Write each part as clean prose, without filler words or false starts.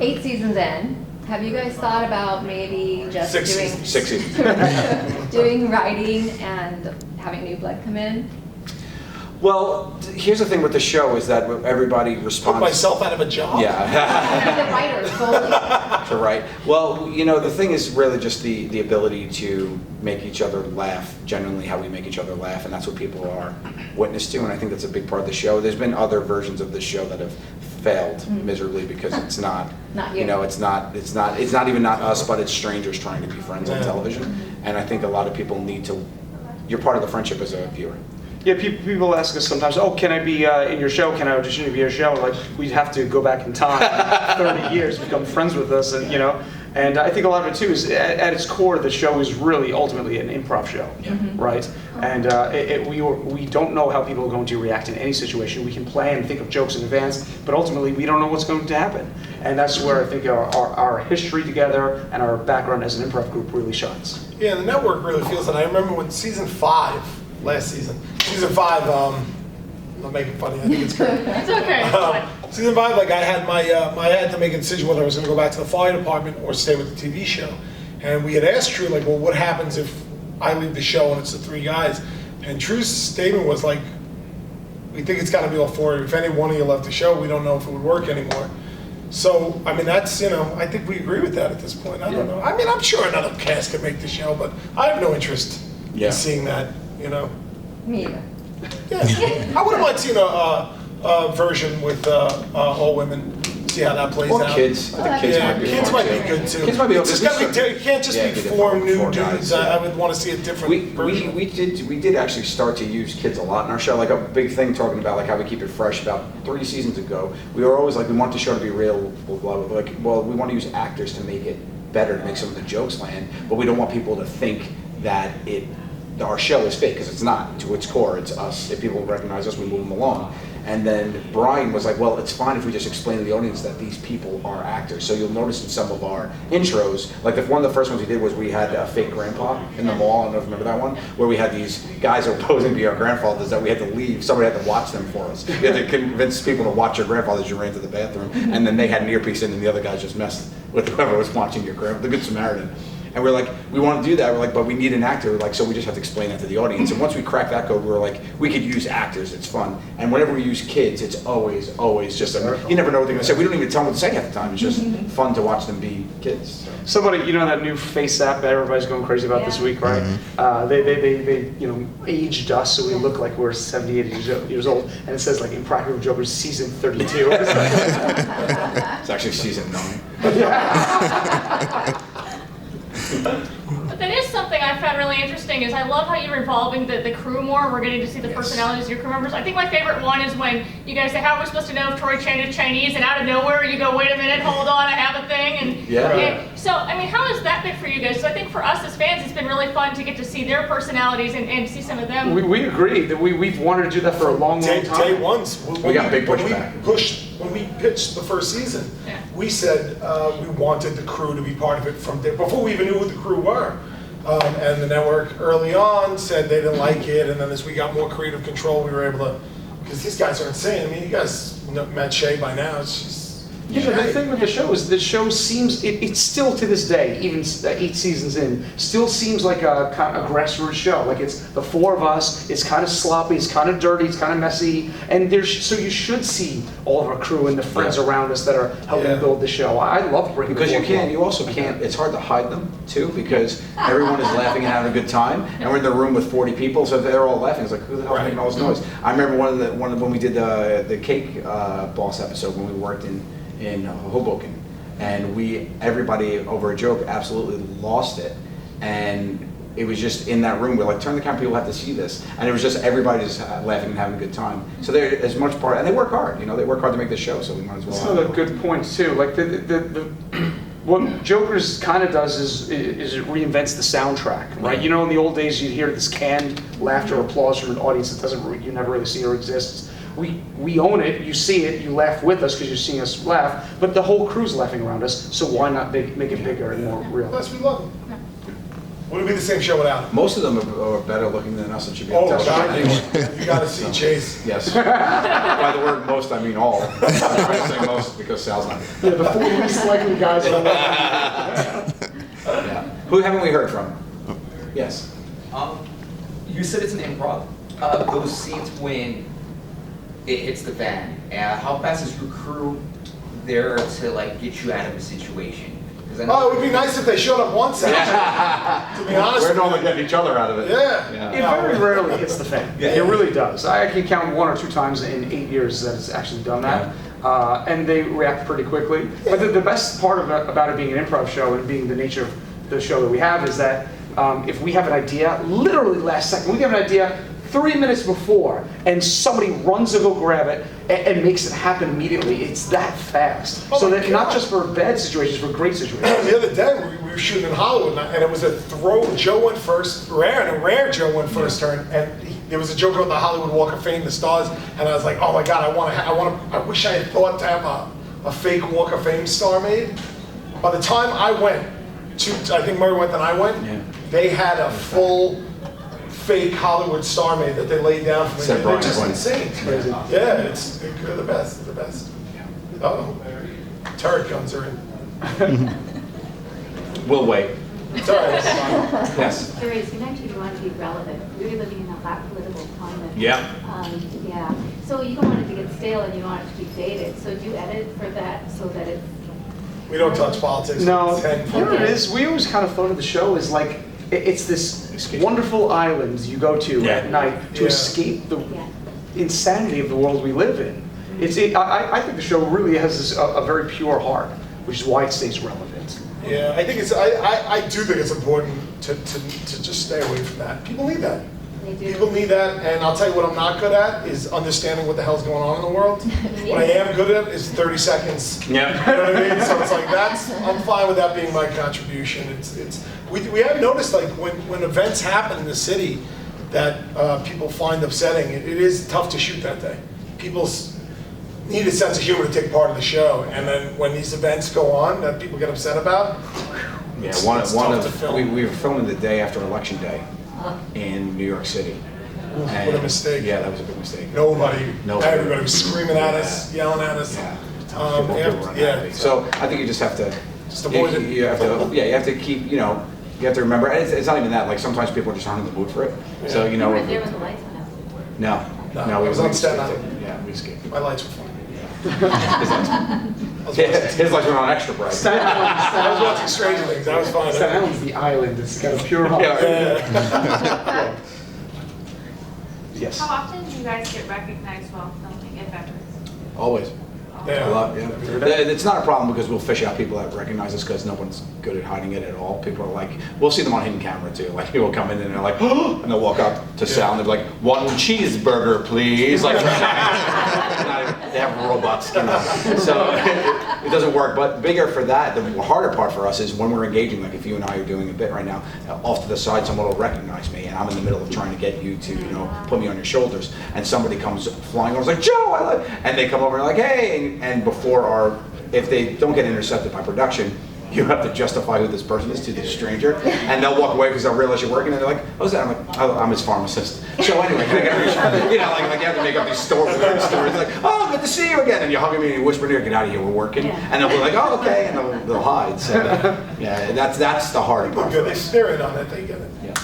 8 seasons in, have you guys thought about maybe just Six doing seasons. doing writing and having new blood come in? Well, here's the thing with the show is that everybody Put responds. myself out of a job? Yeah. The writers solely. To write. Well, you know, the thing is really just the ability to make each other laugh, genuinely how we make each other laugh, and that's what people are witness to, and I think that's a big part of the show. There's been other versions of this show that have failed miserably because it's not, Not you. you know, it's not even not us, but it's strangers trying to be friends on television, and I think a lot of people need to, you're part of the friendship as a viewer. Yeah, people ask us sometimes, oh, can I be in your show? Can I audition to be your show? Like, we'd have to go back in time, like 30 years, become friends with us, and you know. And I think a lot of it too is, at its core, the show is really ultimately an improv show, right? And we don't know how people are going to react in any situation. We can plan and think of jokes in advance, but ultimately we don't know what's going to happen. And that's where I think our history together and our background as an improv group really shines. Yeah, the network really feels it. I remember when season 5, last season, season 5, I'm not making funny, I think it's great. It's okay. It's fine. Season 5, like I had I had to make a decision whether I was going to go back to the fire department or stay with the TV show. And we had asked True, like, well, what happens if I leave the show and it's the 3 guys? And True's statement was like, we think it's got to be all 4. If any one of you left the show, we don't know if it would work anymore. So, I mean, that's, you know, I think we agree with that at this point. I don't know. I mean, I'm sure another cast could make the show, but I have no interest in seeing that, you know. Me either. Yeah, I wouldn't mind seeing a version with all women. See how that plays Or out. kids. I think kids might be kids fun, might too. be good too. Kids might be It's just gotta be okay. it can't just be be 4 new 4 dudes. guys, I would want to see a different version. We did actually start to use kids a lot in our show. Like a big thing talking about like how we keep it fresh. About 3 seasons ago, we were always like, we want the show to be real. Like, well, we want to use actors to make it better, to make some of the jokes land, but we don't want people to think that our show is fake, because it's not. To its core, it's us. If people recognize us, we move them along. And then Brian was like, well, it's fine if we just explain to the audience that these people are actors. So you'll notice in some of our intros, like one of the first ones we did was we had a fake grandpa in the mall. I don't know if you remember that one, where we had these guys who were posing to be our grandfathers that we had to leave. Somebody had to watch them for us. You had to convince people to watch your grandfathers. You ran to the bathroom, and then they had an earpiece in, and the other guys just messed with whoever was watching your grandpa, the Good Samaritan. And we're like, we want to do that. We're like, but we need an actor. Like, so we just have to explain that to the audience. And once we cracked that code, we were like, we could use actors. It's fun. And whenever we use kids, it's always just you never know what they're going to say. We don't even tell them what to say half the time. It's just fun to watch them be kids. So. Somebody, you know, that new face app that everybody's going crazy about this week, right? They you know, aged us so we look like we're 78 years old, and it says like Impractical Jokers season 32. It's actually season 9. But that is something I found really interesting, is I love how you're involving the crew more. We're getting to see the personalities of your crew members. I think my favorite one is when you guys say, how are we supposed to know if Troy Chan is Chinese? And out of nowhere you go, wait a minute, hold on, I have a thing. And so, I mean, how has that been for you guys? Because I think for us as fans, it's been really fun to get to see their personalities and see some of them. We agree that we've wanted to do that for a long time. Day ones. We got big pushback. When we pitched the first season, we said we wanted the crew to be part of it from day, before we even knew who the crew were. And the network early on said they didn't like it, and then as we got more creative control, we were able to, because these guys are insane. I mean, you guys met Shay by now. It's just, yeah, but the thing with the show is the show seems, it's still to this day, even 8 seasons in, still seems like a kind of a grassroots show. Like, it's the 4 of us, it's kind of sloppy, it's kind of dirty, it's kind of messy, and so you should see all of our crew and the friends around us that are helping build the show. I love bringing Because you also can't, it's hard to hide them too, because everyone is laughing and having a good time, and we're in the room with 40 people, so if they're all laughing, it's like, who the hell is making all this noise? I remember when we did the Cake Boss episode, when we worked in Hoboken, and everybody over a joke absolutely lost it, and it was just in that room, we're like, turn the camera, people have to see this, and it was just everybody just laughing and having a good time. So they're as much part, and they work hard, you know, they work hard to make the show, so we might as well. That's another good point too. Like what Jokers kind of does is it reinvents the soundtrack, right? You know, in the old days, you'd hear this canned laughter or applause from an audience that you never really see or exists. We own it, you see it, you laugh with us because you're seeing us laugh, but the whole crew's laughing around us, so why not make it bigger and more real? Plus, we love them. Would it be the same show without him? Most of them are better looking than us and should be on Oh, test God, anyway. you gotta see Chase. Yes. By the word most, I mean all. I'm trying to say most because Sal's not. Yeah, the 4 least likely guys on Yeah. Who haven't we heard from? Yes. You said it's an improv. Those scenes when it hits the fan, how fast is your crew there to like get you out of a situation? Oh, it would be nice if they showed up once, actually, to be honest. We're normally getting each other out of it. Yeah. It very rarely hits the fan. Yeah. It really does. I can count 1 or 2 times in 8 years that it's actually done that. And they react pretty quickly. But the best part about it being an improv show and being the nature of the show that we have is that if we have an idea, literally last second, we have an idea 3 minutes before, and somebody runs to go grab it and makes it happen immediately. It's that fast. Oh So my that not God. just for bad situations, for great situations. The other day, we were shooting in Hollywood, and it was a throw. Joe went first, rare Joe went first turn, and there was a joke about the Hollywood Walk of Fame, the stars, and I was like, oh my God, I wish I had thought to have a fake Walk of Fame star made. By the time I went, I think Murray went, then I went, they had a full fake Hollywood star made that they laid down for me. Said They're Brian just Quinn. insane. Yeah, they're the best, the best. Uh-oh, turret guns are in. We'll wait. It's all right. Yes. Curious, you mentioned you want to be relevant. We're living in a hot political climate. Yeah. Yeah. So you don't want it to get stale and you want it to be dated. So do you edit for that so that it's... We don't touch politics. No, for 10, you know what it is? We always kind of thought of the show as like, it's this wonderful island you go to at night to Yeah. escape the Yeah. insanity of the world we live in. I think the show really has this, a very pure heart, which is why it stays relevant. Yeah, I think I do think it's important to just stay away from that. People need that. They do. People need that, and I'll tell you what I'm not good at is understanding what the hell's going on in the world. What I am good at is 30 seconds. Yeah. You know what I mean? So it's like I'm fine with that being my contribution. We have noticed like when events happen in the city that people find upsetting, it is tough to shoot that day. People need a sense of humor to take part of the show, and then when these events go on that people get upset about, Yeah, it's one tough to of film. we were filming the day after Election Day in New York City. What a mistake. Yeah, that was a big mistake. Nobody, everybody was Yeah. screaming at us, yelling at us. Yeah. Yeah. So I think you just have to. Just avoid it. You have to. Yeah, you have to keep. You have to remember. It's not even that. Like sometimes people just aren't in the mood for it. So You weren't there when the lights went out. No, it was on Staten Island. Yeah, we escaped. My lights were fine. His lights were on extra bright. I was watching Stranger Things. I was fine. Staten Island's the island. It's got a pure heart. Yeah. Yes. How often do you guys get recognized while filming, if ever? Always. Yeah. A lot, yeah. It's not a problem because we'll fish out people that recognize us because no one's good at hiding it at all. People are like, we'll see them on hidden camera too. Like people will come in and they're like, oh, and they'll walk up to Sal and they're like, 1 cheeseburger, please. Like, they have robot skin on. So it doesn't work. But bigger for that, the harder part for us is when we're engaging. Like if you and I are doing a bit right now, off to the side, someone will recognize me, and I'm in the middle of trying to get you to, put me on your shoulders, and somebody comes flying over, like Joe, I love, and they come over and like, hey. And before if they don't get intercepted by production, you have to justify who this person is to the stranger, and they'll walk away because they'll realize you're working, and they're like, "Who's that?" I'm like, oh, "I'm his pharmacist." So anyway, can I get a like you have to make up these stories. Like, "Oh, good to see you again," and you hug me and you whisper to her, "Get out of here, we're working," and they'll be like, "Oh, okay," and they'll hide. So yeah, that's the hard part. Good. They stare in on it. They get it. Yeah,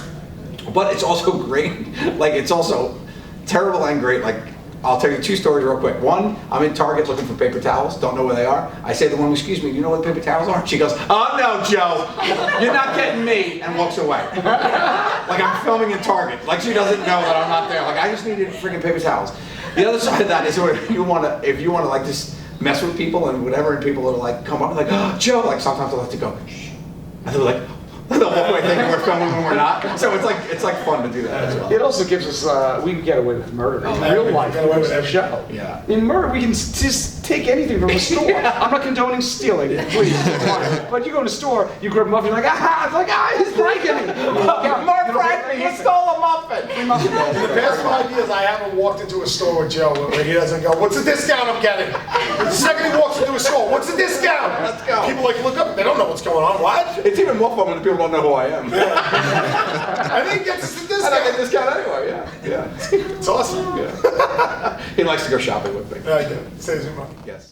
but it's also great. Like it's also terrible and great. Like. I'll tell you 2 stories real quick. One, I'm in Target looking for paper towels, don't know where they are. I say to the woman, excuse me, do you know where the paper towels are? She goes, oh no, Joe, you're not getting me, and walks away. Like I'm filming in Target. Like she doesn't know that I'm not there. Like I just needed freaking paper towels. The other side of that is if you want to like just mess with people and whatever, and people will like come up and like, oh, Joe, like sometimes they'll have to go, shh. And they're like, they'll walk away thinking we're filming when we're not. So it's like fun to do that as well. It also gives us, we can get away with murder in yeah, real we life. can get away with the everything. show. Yeah. In murder, we can just take anything from a store. I'm not condoning stealing, please. But you go to a store, you grab a muffin, you're like, aha! It's like, ah, he's breaking me. More bread, He stole a muffin. In the past 5 years, I haven't walked into a store with Joe where he doesn't go, "What's the discount I'm getting?" The second he walks into a store, "What's the discount?" Let's go. People like look up, they don't know what's going on. What? It's even more fun when people don't know who I am. I think he gets us the And I get a discount. discount anyway, yeah. It's awesome. Yeah. He likes to go shopping with me. Yeah, I do. Saves me money. Yes.